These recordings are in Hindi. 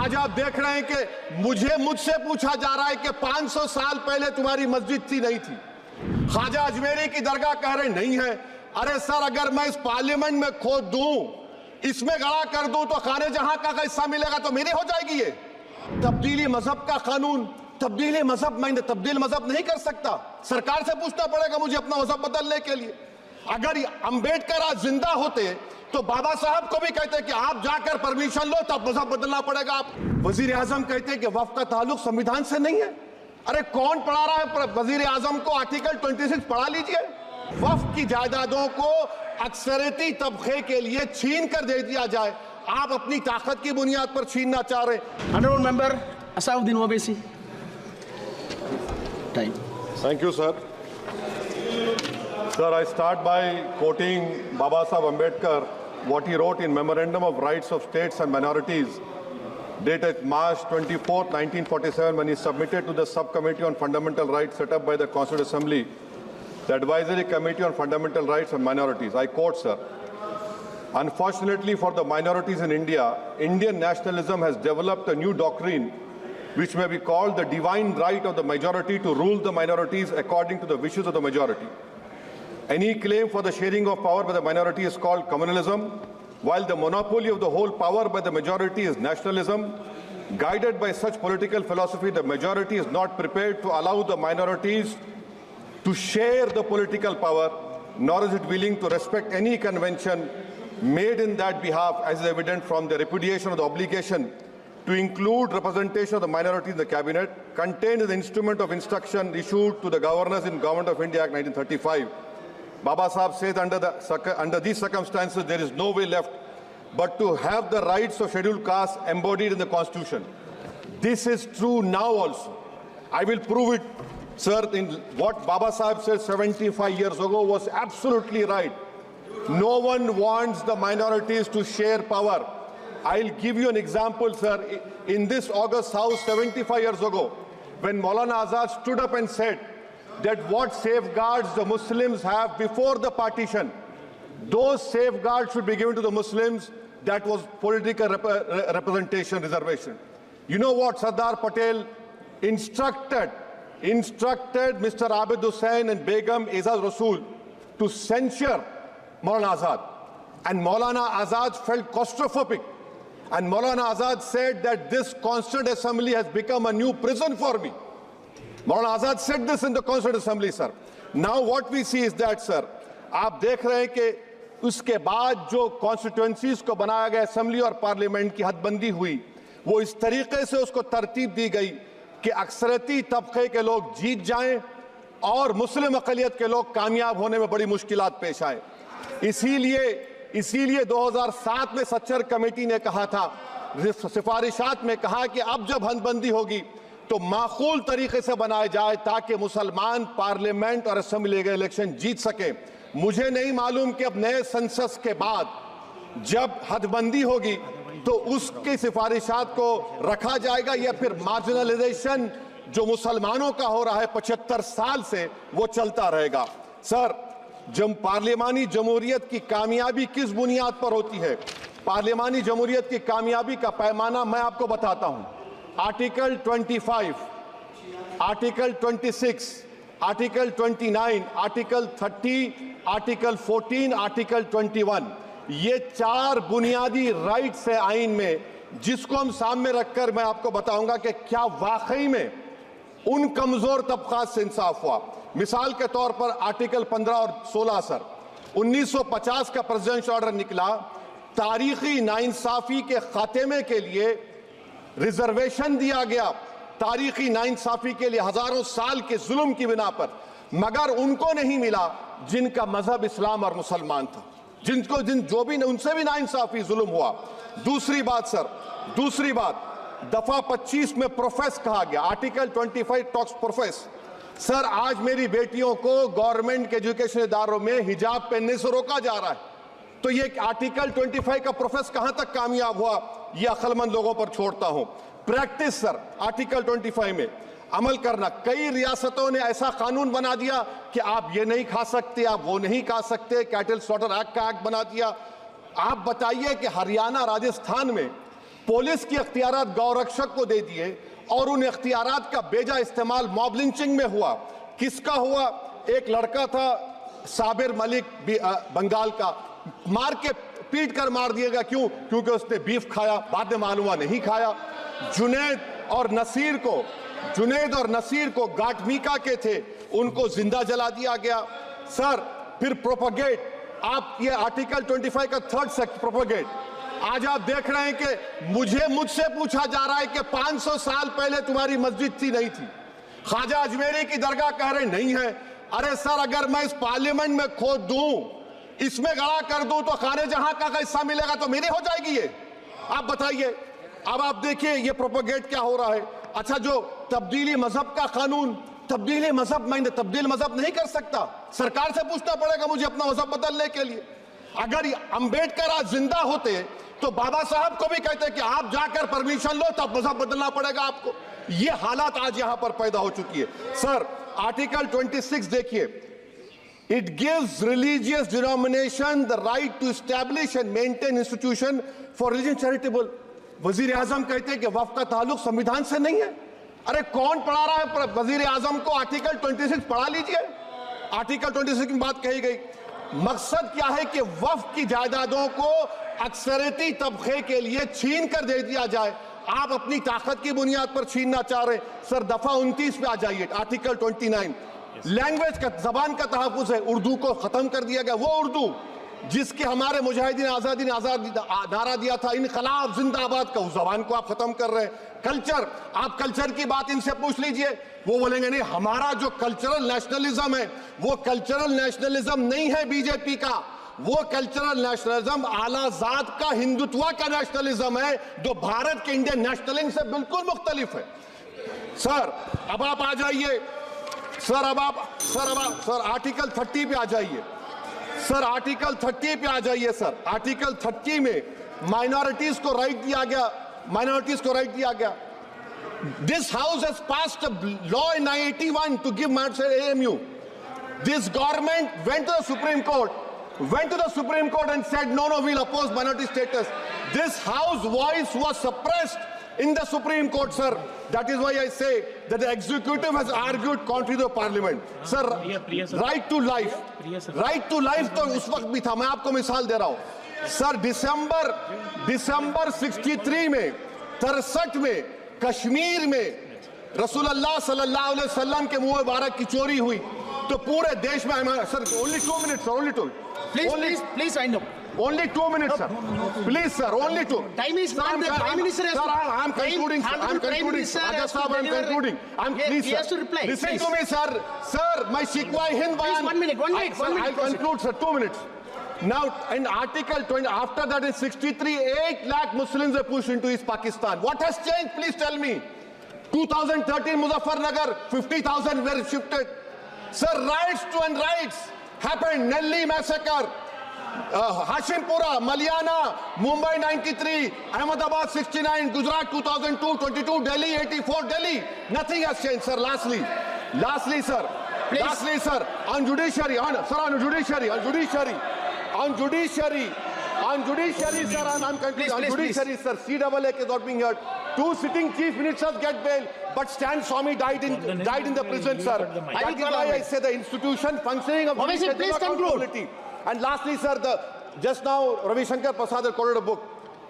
आज आप देख रहे हैं कि मुझसे पूछा जा रहा है कि 500 साल पहले तुम्हारी मस्जिद थी नहीं थी। ख्वाजा अजमेरी की दरगाह कह रहे नहीं है। अरे सर, अगर मैं इस पार्लियामेंट में खोद दूं, इसमें गड़ा कर दूं, तो खाने जहां का हिस्सा मिलेगा तो मेरी हो जाएगी। ये तब्दीली मजहब का कानून, तब्दीली मजहब, मैं तब्दील मजहब नहीं कर सकता। सरकार से पूछना पड़ेगा मुझे अपना मजहब बदलने के लिए। अगर अंबेडकर आज जिंदा होते तो बाबा साहब को भी कहते कि आप जाकर परमिशन लो, तब मजहब बदलना पड़ेगा। आप वजीर आजम कहते कि वक्फ का ताल्लुक संविधान से नहीं है। अरे कौन पढ़ा रहा है वजीर आजम को? आर्टिकल 26 पढ़ा लीजिए। वक्फ की जायदादों को अक्सरियती तबके के लिए छीन कर दे दिया जाए। आप अपनी ताकत की बुनियाद पर छीनना चाह रहे हैं। Honorable Member Asauddin Owaisi. Time. Thank you, sir. Sir, I start by quoting Baba Saheb Ambedkar, what he wrote in Memorandum of Rights of States and Minorities, dated March 24, 1947, when he submitted to the Subcommittee on Fundamental Rights set up by the Constituent Assembly, the Advisory Committee on Fundamental Rights and Minorities. I quote, sir, "Unfortunately for the minorities in India, Indian nationalism has developed a new doctrine which may be called the divine right of the majority to rule the minorities according to the wishes of the majority. Any claim for the sharing of power by the minority is called communalism, while the monopoly of the whole power by the majority is nationalism. Guided by such political philosophy, the majority is not prepared to allow the minorities to share the political power, nor is it willing to respect any convention made in that behalf, as is evident from the repudiation of the obligation to include representation of the minority in the cabinet, contained in the instrument of instruction issued to the governors in Government of India Act 1935. Baba Sahib says under these circumstances, there is no way left but to have the rights of scheduled castes embodied in the Constitution. This is true now also. I will prove it, sir. In what Baba Sahib said 75 years ago was absolutely right. No one wants the minorities to share power. I'll give you an example, sir. In this August House 75 years ago, when Maulana Azad stood up and said that what safeguards the Muslims have before the partition, those safeguards should be given to the Muslims. That was political representation reservation. You know what Sardar Patel instructed Mr. Abid Hussain and Begum Ezaz Rasool to censure Maulana Azad. And Maulana Azad felt claustrophobic. And Maulana Azad said that this Constituent Assembly has become a new prison for me. Maulana Azad said this in the Constituent Assembly, sir. Now what we see is that, sir, आप देख रहे हैं कि उसके बाद जो कॉन्स्टिट्यूएंसीज को बनाया गया असेंबली और पार्लियामेंट की हदबंदी हुई, वो इस तरीके से उसको तरतीब दी गई कि अक्सरती तबके के लोग जीत जाएं और मुस्लिम अक़लियत के लोग कामयाब होने में बड़ी मुश्किलात पेश आए। इसीलिए 2007 में सच्चर कमेटी ने कहा था, सिफारिशात में कहा कि अब जब हदबंदी होगी तो माकूल तरीके से बनाए जाए ताकि मुसलमान पार्लियामेंट और असेंबली के इलेक्शन जीत सके। मुझे नहीं मालूम कि अब नए सेंसस के बाद जब हदबंदी होगी तो उसकी सिफारिशात को रखा जाएगा या फिर मार्जिनलाइजेशन जो मुसलमानों का हो रहा है 75 साल से वो चलता रहेगा। सर, जब पार्लियामानी जमहूरियत की कामयाबी किस बुनियाद पर होती है? पार्लियामानी जमहूरियत की कामयाबी का पैमाना मैं आपको बताता हूं। Article 25, article 26, article 29, article 30, article 14, article 21, ये 4 बुनियादी राइट्स है आइन में, जिसको हम सामने रखकर मैं आपको बताऊंगा कि क्या वाकई में उन कमजोर तबकात से इंसाफ हुआ। मिसाल के तौर पर आर्टिकल 15 और 16, सर, 1950 का प्रेसिडेंशियल ऑर्डर निकला, तारीखी नाइंसाफी के खात्मे के लिए रिजर्वेशन दिया गया, तारीखी नाइंसाफी के लिए हजारों साल के जुल्म की बिना पर, मगर उनको नहीं मिला जिनका मजहब इस्लाम और मुसलमान था, उनसे भी नाइंसाफी जुल्म हुआ। दूसरी बात सर, दूसरी बात, दफा 25 में प्रोफेस कहा गया, आर्टिकल 25 टॉक्स प्रोफेस। सर, आज मेरी बेटियों को गवर्नमेंट के एजुकेशन इदारों में हिजाब पहनने से रोका जा रहा है, तो ये आर्टिकल 25 का प्रोफेस कहां तक कामयाब हुआ, ये अक्लमंद लोगों पर छोड़ता हूं। प्रैक्टिस सर, आर्टिकल 25 में अमल करना। कई रियासतों ने ऐसा कानून बना दिया कि आप ये नहीं खा सकते, आप वो नहीं खा सकते, कैटल स्लॉटर एक्ट का एक्ट बना दिया। आप बताइए कि हरियाणा, राजस्थान में पुलिस की अख्तियारात गौरक्षक को दे दिए और उन अख्तियारात का बेजा इस्तेमाल मॉब लिंचिंग में हुआ। किसका हुआ? एक लड़का था साबिर मलिक बंगाल का, मार के पीट कर मार दिया गया। क्यों? क्योंकि उसने बीफ खाया, बाद में मालूम हुआ नहीं खाया। जुनैद और नसीर को गाटमीका के थे, उनको जिंदा जला दिया गया। सर फिर प्रोपगेट, आप ये आर्टिकल 25 का 3rd सेक्शन प्रोपगेट, आज आप देख रहे हैं कि मुझसे पूछा जा रहा है कि 500 साल पहले तुम्हारी मस्जिद थी नहीं थी। ख्वाजा अजमेरी की दरगाह कह रहे नहीं है। अरे सर, अगर मैं इस पार्लियामेंट में खोद दूं, इसमें गड़ा कर दूं, तो खाने जहां का हिस्सा मिलेगा तो मेरी हो जाएगी ये। आप बताइए। अब आप देखिए ये प्रोपोगेट क्या हो रहा है। अच्छा, जो तब्दीली मजहब का कानून, तब्दीली मजहब, मैं तब्दील मजहब नहीं कर सकता, सरकार से पूछना पड़ेगा मुझे अपना मजहब बदलने के लिए। अगर अंबेडकर आज जिंदा होते तो बाबा साहब को भी कहते कि आप जाकर परमिशन लो, तब मजहब बदलना पड़ेगा आपको। ये हालात आज यहां पर पैदा हो चुकी है। सर आर्टिकल 26 देखिए, it gives religious denomination the right to establish and maintain institution for religion charitable. वजीर आजम कहते हैं कि वक्फ का ताल्लुक संविधान से नहीं है। अरे कौन पढ़ा रहा है वजीर आजम को? आर्टिकल 26 पढ़ा लीजिए। आर्टिकल 26 की बात कही गई। मकसद क्या है कि वक्फ की जायदादों को अक्सरियती तबके के लिए छीन कर दे दिया जाए। आप अपनी ताकत की बुनियाद पर छीनना चाह रहे हैं। सर दफा 29 पे आ जाइए, आर्टिकल 29। लैंग्वेज का, जबान का तहफ़्फ़ुज़ है। उर्दू को खत्म कर दिया गया। वो उर्दू जिसके हमारे मुजाहिदीन आज़ादी ने नारा दिया था, इनकलाब जिंदाबाद का, उस जबान को आप खत्म कर रहे हैं। कल्चर, आप कल्चर की बात इनसे पूछ लीजिए, वो बोलेंगे नहीं, हमारा जो कल्चरल नेशनलिज्म है वो कल्चरल नेशनलिज्म नहीं है बीजेपी का। वो कल्चरल नेशनलिज्म आलाजात का, हिंदुत्व का नेशनलिज्म है, जो भारत के इंडियन नेशनलिज्म से बिल्कुल मुख्तलिफ है। सर अब आप आ जाइए। सर आर्टिकल 30 पे आ जाइए। सर आर्टिकल 30 पे आ जाइए। सर आर्टिकल 30 में माइनॉरिटीज को राइट दिया गया। This house has passed a law in 1981 to give AMU. This government went to the Supreme Court and said no, we'll oppose minority status. This house voice was suppressed in the Supreme Court, sir. That is why I say that the executive has argued contrary to the parliament. Sir, right to life तो उस वक्त भी था। मैं आपको मिसाल दे रहा हूं। सर दिसंबर 63 में, 63 में कश्मीर में रसूलुल्लाह सल्लल्लाहु अलैहि वसल्लम के मुंह मुबारक की चोरी हुई तो पूरे देश में, sir only 2 minutes, sir, only 2. Please wind up. Only 2 minutes, sir. Please, sir, only 2. Time is not the Prime Minister has to. Sir, I'm concluding, sir. I'm concluding. Raja Sahab, I'm concluding. Please, He has to reply. Listen to me, sir. Sir, my Shikwa Hind Please, 1 minute. I'll conclude, sir. 2 minutes. Now, in Article 20, after that in 63, 8 lakh Muslims were pushed into East Pakistan. What has changed? Please tell me. 2013 Muzaffarnagar, 50,000 were shifted. Sir, riots happened. Nelli massacre, Hashimpura, Maliana, Mumbai 93, Ahmedabad 69, Gujarat 2002, 22, Delhi 84, Delhi. Nothing has changed, sir. Lastly, sir. Please. Lastly, sir, on judiciary, sir, on judiciary, sir, I'm concluding. On judiciary, sir, CAA is not being heard. 2 sitting chief ministers get bail, but Stan Swami died in the prison, sir. That is why I say the institution functioning of Obviously, please conclude. And lastly, sir, just now Ravi Shankar Prasad has quoted a book.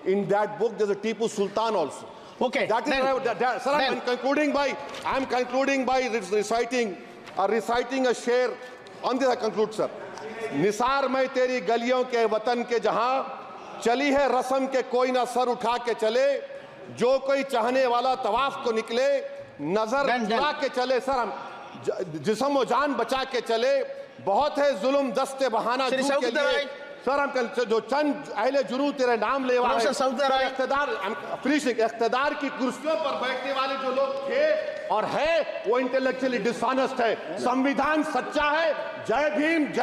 In that book, there's a Tipu Sultan also. Okay. That is sir, I'm concluding by reciting a share. On this I conclude, sir. Nisar मैं तेरी गलियों के वतन के जहां चली है रस्म के कोई ना सर उठा के चले जो कोई चाहने वाला तवाफ को निकले नजर उठा के चले सर हम जिस्म व जान बचा के चले बहुत है जुल्म दस्ते बहाना के लिए सर हम जो चंद अहले जुनू तेरे नाम लेवा है इख्तिदार की कुर्सियों पर बैठने वाले जो लोग थे और है वो इंटेलेक्चुअली डिसऑनेस्ट है संविधान सच्चा है जय भीम जय